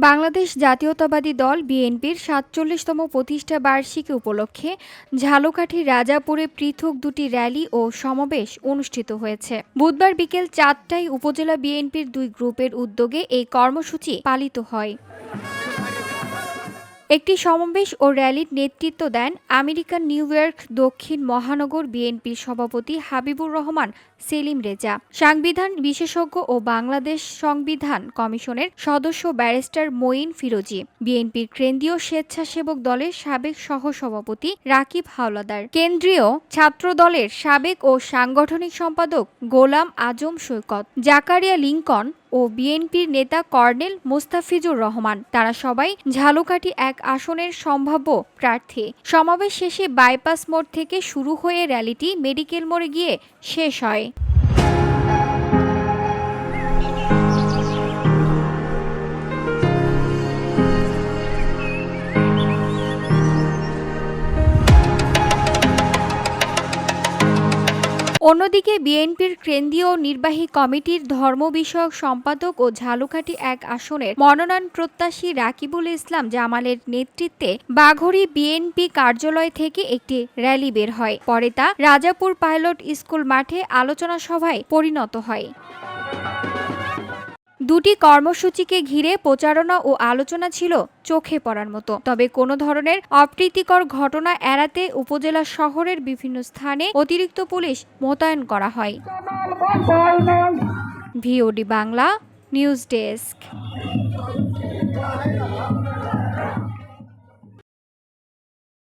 বাংলাদেশ জাতীয়তাবাদী দল বিএনপির ৪৭তম প্রতিষ্ঠা বার্ষিকী উপলক্ষে ঝালকাঠির রাজাপুরে পৃথক দুটি র্যালি ও সমাবেশ অনুষ্ঠিত হয়েছে। বুধবার বিকেল ৪টায় উপজেলা বিএনপির দুই গ্রুপের উদ্যোগে এই কর্মসূচি পালিত হয়। একটি সমাবেশ ও র্যালির নেতৃত্ব দেন আমেরিকান নিউ ইয়র্ক দক্ষিণ মহানগর বিএনপির সভাপতি হাবিবুর রহমান সেলিম রেজা, সাংবিধান বিশেষজ্ঞ ও বাংলাদেশ সংবিধান কমিশনের সদস্য ব্যারিস্টার মঈন ফিরোজী, বিএনপির কেন্দ্রীয় স্বেচ্ছাসেবক দলের সাবেক সহসভাপতি রাকিব হাওলাদার, কেন্দ্রীয় ছাত্র দলের সাবেক ও সাংগঠনিক সম্পাদক গোলাম আজম সৈকত, জাকারিয়া লিংকন ও বিএনপির নেতা কর্নেল মোস্তাফিজুর রহমান। তারা সবাই ঝালকাঠি ১ আসনের সম্ভাব্য প্রার্থী। সমাবেশ শেষে বাইপাস মোড় থেকে শুরু হয়ে র্যালিটি মেডিকেল মোড়ে গিয়ে শেষ হয়। অন্যদিকে বিএনপির কেন্দ্রীয় নির্বাহী কমিটির ধর্ম বিষয়ক সম্পাদক ও ঝালকাঠি ১ আসনের মনোনয়ন প্রত্যাশী রাকিবুল ইসলাম জামালের নেতৃত্বে বাঘড়ি বিএনপি কার্যালয় থেকে একটি র্যালি বের হয়। পরে তা রাজাপুর পাইলট স্কুল মাঠে আলোচনা সভায় পরিণত হয়। দুটি কর্মসূচিকে ঘিরে প্রচারণা ও আলোচনা ছিল চোখে পড়ার মতো। তবে কোনো ধরনের অপ্রীতিকর ঘটনা এড়াতে উপজেলা শহরের বিভিন্ন স্থানে অতিরিক্ত পুলিশ মোতায়েন করা হয়। VOD Bangla news desk.